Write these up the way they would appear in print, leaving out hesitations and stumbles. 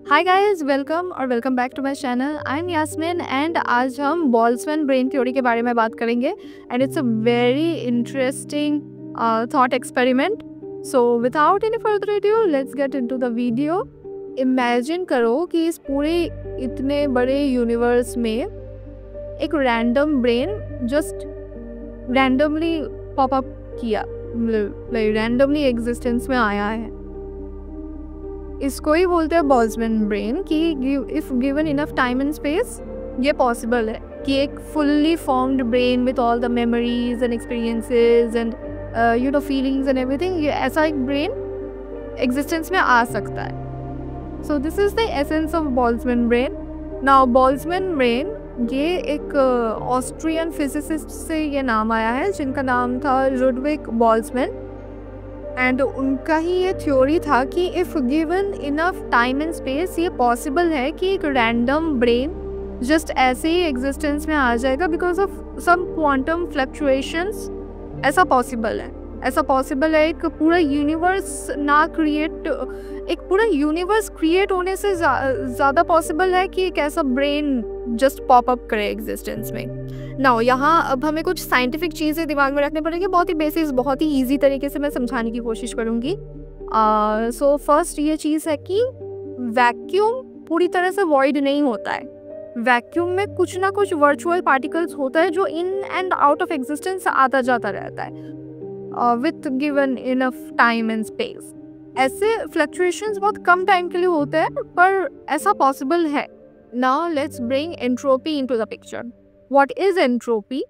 Hi guys, welcome back to my channel. I am Yasmeen and आज हम Boltzmann brain theory के बारे में बात करेंगे and it's a very interesting thought experiment. So without any further ado let's get into the video. Imagine करो कि इस पूरे इतने बड़े यूनिवर्स में एक random brain just randomly pop up किया, रैंडमली एग्जिस्टेंस में आया है। इसको ही बोलते हैं बोल्ट्जमैन ब्रेन कि if given enough time and space ये पॉसिबल है कि एक fully formed brain with all the memories and experiences and feelings and everything, ये ऐसा एक ब्रेन एग्जिस्टेंस में आ सकता है। So this is the essence of Boltzmann brain. Now Boltzmann brain ये एक ऑस्ट्रियन फिजिसिस्ट से ये नाम आया है जिनका नाम था लुडविग बोल्ट्जमैन एंड उनका ही ये थ्योरी था कि if given enough time and space ये पॉसिबल है कि एक रैंडम ब्रेन जस्ट ऐसे ही एग्जिस्टेंस में आ जाएगा because of some quantum fluctuations. ऐसा पॉसिबल है एक पूरा यूनिवर्स एक पूरा यूनिवर्स क्रिएट होने से ज़्यादा पॉसिबल है कि एक ऐसा ब्रेन जस्ट पॉप अप करे एग्जिस्टेंस में। नाउ यहाँ अब हमें कुछ साइंटिफिक चीज़ें दिमाग में रखने पड़ेंगी, बहुत ही बेसिक्स, बहुत ही ईजी तरीके से मैं समझाने की कोशिश करूँगी। सो फर्स्ट ये चीज़ है कि वैक्यूम पूरी तरह से वॉइड नहीं होता है। वैक्यूम में कुछ ना कुछ वर्चुअल पार्टिकल्स होता है जो in and out of existence आता जाता रहता है with given enough time and space. ऐसे फ्लक्चुएशंस बहुत कम टाइम के लिए होते हैं पर ऐसा पॉसिबल है। Now let's bring entropy into the picture. What is entropy?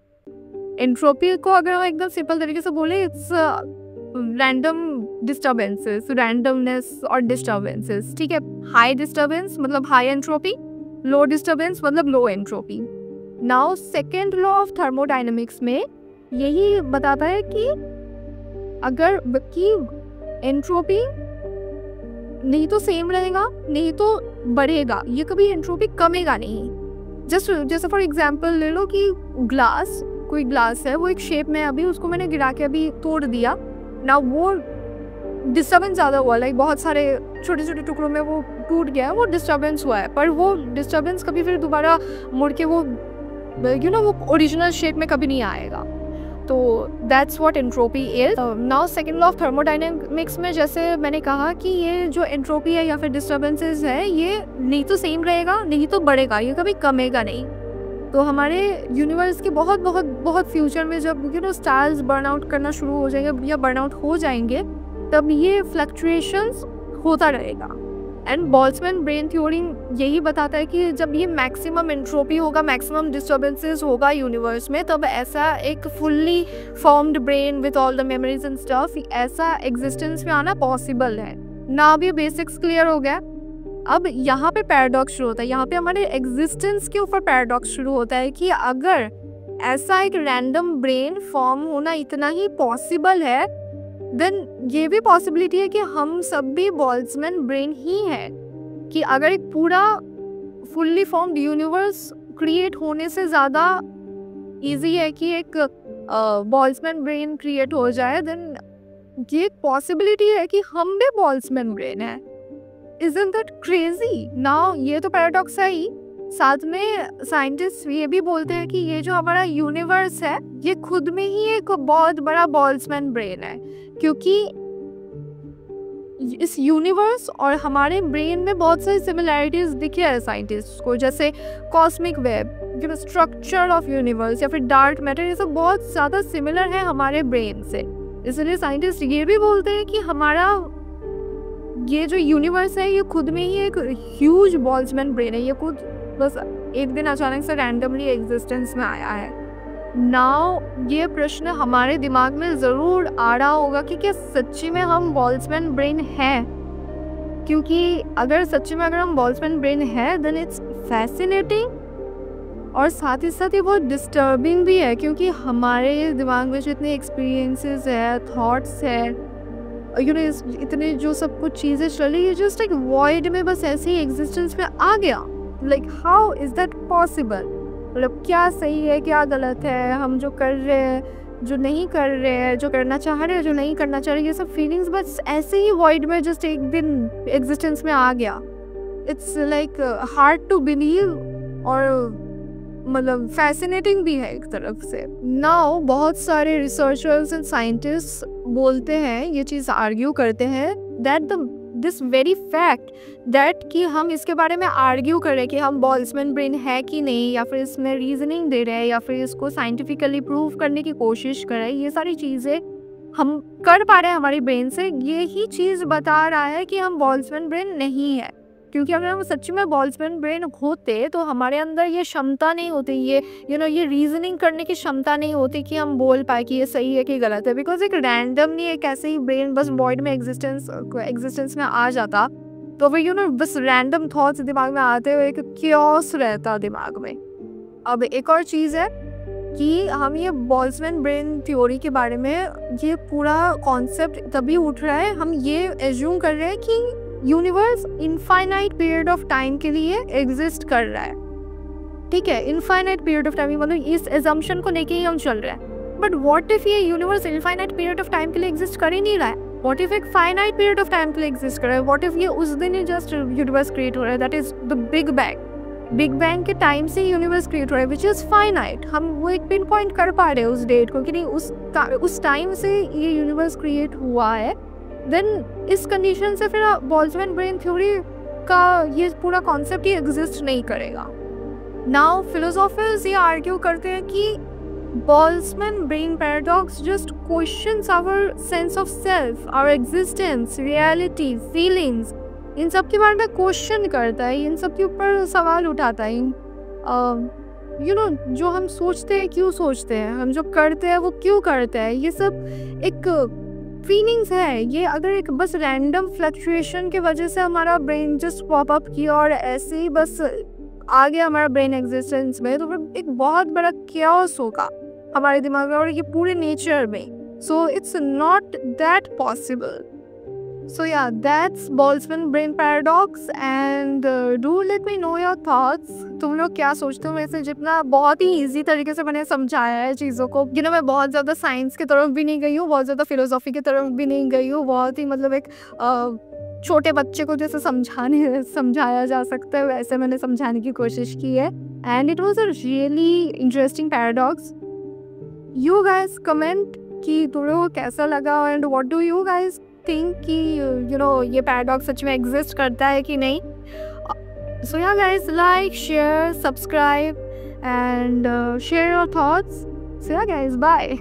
Entropy को अगर हम एकदम सिंपल तरीके से बोले, इट्स रैंडम डिस्टर्बेंसेस, रैंडमनेस और डिस्टर्बेंसेस। ठीक है, हाई डिस्टर्बेंस मतलब हाई एंट्रोपी, लो डिस्टर्बेंस मतलब low entropy. Now second law of thermodynamics में यही बताता है कि अगर एंट्रोपी नहीं तो सेम रहेगा नहीं तो बढ़ेगा, ये कभी एंट्रोपी कमेगा नहीं। जैसे फॉर एग्जांपल ले लो कि कोई ग्लास है, वो एक शेप में, अभी उसको मैंने गिरा के अभी तोड़ दिया ना, वो डिस्टर्बेंस ज़्यादा हुआ, लाइक बहुत सारे छोटे छोटे टुकड़ों में वो टूट गया, वो डिस्टर्बेंस हुआ है, पर वो डिस्टर्बेंस कभी फिर दोबारा मुड़ के वो वो ओरिजिनल शेप में कभी नहीं आएगा। तो that's what entropy is. Now second law of thermodynamics में जैसे मैंने कहा कि ये जो एंट्रोपी है या फिर डिस्टर्बेंसेस है, ये नहीं तो सेम रहेगा नहीं तो बढ़ेगा, ये कभी कमेगा नहीं। तो हमारे यूनिवर्स के बहुत बहुत बहुत फ्यूचर में जब स्टार्स बर्न आउट करना शुरू हो जाएंगे या बर्न आउट हो जाएंगे, तब ये फ्लक्चुएशंस होता रहेगा। एंड बोल्ट्जमैन ब्रेन थ्योरी यही बताता है कि जब ये मैक्सिमम एंट्रोपी होगा, मैक्सिमम डिस्टर्बेंसेस होगा यूनिवर्स में, तब ऐसा एक fully formed brain with all the memories and stuff, ऐसा एग्जिस्टेंस में आना पॉसिबल है ना। अब ये बेसिक्स क्लियर हो गया। अब यहाँ पे पैराडॉक्स शुरू होता है, यहाँ पे हमारे एग्जिस्टेंस के ऊपर पैराडॉक्स शुरू होता है कि अगर ऐसा एक रैंडम ब्रेन फॉर्म होना इतना ही पॉसिबल है, देन ये भी पॉसिबिलिटी है कि हम सब भी बोल्ट्जमैन ब्रेन ही है। कि अगर एक पूरा फुल्ली फॉर्म्ड यूनिवर्स क्रिएट होने से ज़्यादा इजी है कि एक बोल्ट्जमैन ब्रेन क्रिएट हो जाए, देन ये पॉसिबिलिटी है कि हम भी बोल्ट्जमैन ब्रेन है। Isn't that crazy? Now ये तो पैराडॉक्स है ही, साथ में साइंटिस्ट ये भी बोलते हैं कि ये जो हमारा यूनिवर्स है ये खुद में ही एक बहुत बड़ा बोल्ट्जमैन ब्रेन है, क्योंकि इस यूनिवर्स और हमारे ब्रेन में बहुत सारी सिमिलैरिटीज दिखे हैं साइंटिस्ट को, जैसे cosmic web, structure of universe या फिर डार्क मैटर, ये सब बहुत ज़्यादा सिमिलर है हमारे ब्रेन से। इसलिए साइंटिस्ट ये भी बोलते हैं कि हमारा ये जो यूनिवर्स है ये खुद में ही एक ह्यूज बोल्ट्जमैन ब्रेन है, ये खुद बस एक दिन अचानक से रैंडमली एग्जिस्टेंस में आया है। नाउ ये प्रश्न हमारे दिमाग में ज़रूर आ रहा होगा कि क्या सच्ची में हम बोल्ट्जमैन ब्रेन हैं? क्योंकि अगर सच्ची में हम बोल्ट्जमैन ब्रेन है, देन इट्स फैसिनेटिंग और साथ ही साथ ये बहुत डिस्टर्बिंग भी है, क्योंकि हमारे दिमाग में जो इतने एक्सपीरियंसेस है, थॉट्स है, इतने जो सब कुछ चीज़ें चली, ये जस्ट एक वॉइड में बस ऐसे ही एग्जिस्टेंस में आ गया। Like how is that possible? मतलब क्या सही है क्या गलत है, हम जो कर रहे हैं जो नहीं कर रहे हैं, जो करना चाह रहे हैं जो नहीं करना चाह रहे, ये सब फीलिंग्स बस ऐसे ही वॉइड में जस्ट एक दिन एग्जिस्टेंस में आ गया। It's like hard to believe और मतलब फैसिनेटिंग भी है एक तरफ से। नाउ बहुत सारे रिसर्चर्स एंड साइंटिस्ट बोलते हैं, ये चीज़ आर्ग्यू करते हैं that this very fact that कि हम इसके बारे में आर्ग्यू करें कि हम बोल्ट्जमैन ब्रेन है कि नहीं, या फिर इसमें रीजनिंग दे रहे हैं, या फिर इसको साइंटिफिकली प्रूव करने की कोशिश करें, ये सारी चीज़ें हम कर पा रहे हैं हमारी ब्रेन से, यही चीज़ बता रहा है कि हम बोल्ट्जमैन ब्रेन नहीं है। क्योंकि अगर हम सच्ची में बोल्ट्जमैन ब्रेन होते तो हमारे अंदर ये क्षमता नहीं होती, ये ये रीजनिंग करने की क्षमता नहीं होती कि हम बोल पाए कि ये सही है कि गलत है। बिकॉज एक रैंडमली एक ऐसे ही ब्रेन बस वॉइड में एग्जिस्टेंस में आ जाता तो फिर बस रैंडम थॉट्स दिमाग में आते हुए एक क्योस रहता दिमाग में। अब एक और चीज़ है कि हम ये बोल्ट्जमैन ब्रेन थ्योरी के बारे में ये पूरा कॉन्सेप्ट तभी उठ रहा है, हम ये एज्यूम कर रहे हैं कि universe infinite period of time के लिए एग्जिस्ट कर रहा है, ठीक है, इनफाइनाइट पीरियड ऑफ टाइम, मतलब इस एजम्पशन को लेके ही हम चल रहे हैं। बट व्हाट इफ ये universe infinite period of time के लिए एग्जिस्ट कर ही नहीं रहा है? व्हाट इफ एक फाइनाइट पीरियड ऑफ टाइम के लिए एग्जिस्ट कर रहा है? व्हाट इफ ये उस दिन ही जस्ट यूनिवर्स क्रिएट हो रहा है, that is the big bang के टाइम से यूनिवर्स क्रिएट हो रहा है विच इज़ फाइनाइट। हम वो एक पिन पॉइंट कर पा रहे हैं उस डेट को कि नहीं उस टाइम से ये यूनिवर्स क्रिएट हुआ है। देन इस कंडीशन से फिर बोल्ट्जमैन ब्रेन थ्योरी का ये पूरा कॉन्सेप्ट ही एग्जिस्ट नहीं करेगा। नाउ फिलोसोफर्स ये आर्ग्यू करते हैं कि Boltzmann brain paradox just questions our sense of self, our existence, reality, feelings, इन सब के बारे में क्वेश्चन करता है, इन सब के ऊपर सवाल उठाता है। जो हम सोचते हैं क्यों सोचते हैं, हम जो करते हैं वो क्यों करते हैं, ये सब एक फीलिंग्स है। ये अगर एक बस रैंडम फ्लक्चुएशन की वजह से हमारा ब्रेन जस्ट पॉप अप किया और ऐसे ही बस आ गया हमारा ब्रेन एग्जिस्टेंस में, तो फिर एक बहुत बड़ा क्याओस होगा हमारे दिमाग में और ये पूरे नेचर में। So it's not that possible. So yeah, that's Boltzmann brain paradox and do let me know your thoughts. तुम लोग क्या सोचते हो मेरे से? जितना बहुत ही इजी तरीके से मैंने समझाया है चीज़ों को, मैं बहुत ज़्यादा साइंस की तरफ भी नहीं गई हूँ, बहुत ज़्यादा फिलोसॉफी की तरफ भी नहीं गई हूँ, बहुत ही मतलब एक छोटे बच्चे को जैसे समझाया जा सकता है वैसे मैंने समझाने की कोशिश की है। And it was a really interesting paradox. You guys comment कि तुम लोगों को कैसा लगा and what do you guys think कि ये पैराडॉक्स सच में एग्जिस्ट करता है कि नहीं। So yeah guys, like, share, subscribe and share your thoughts. So yeah guys, bye.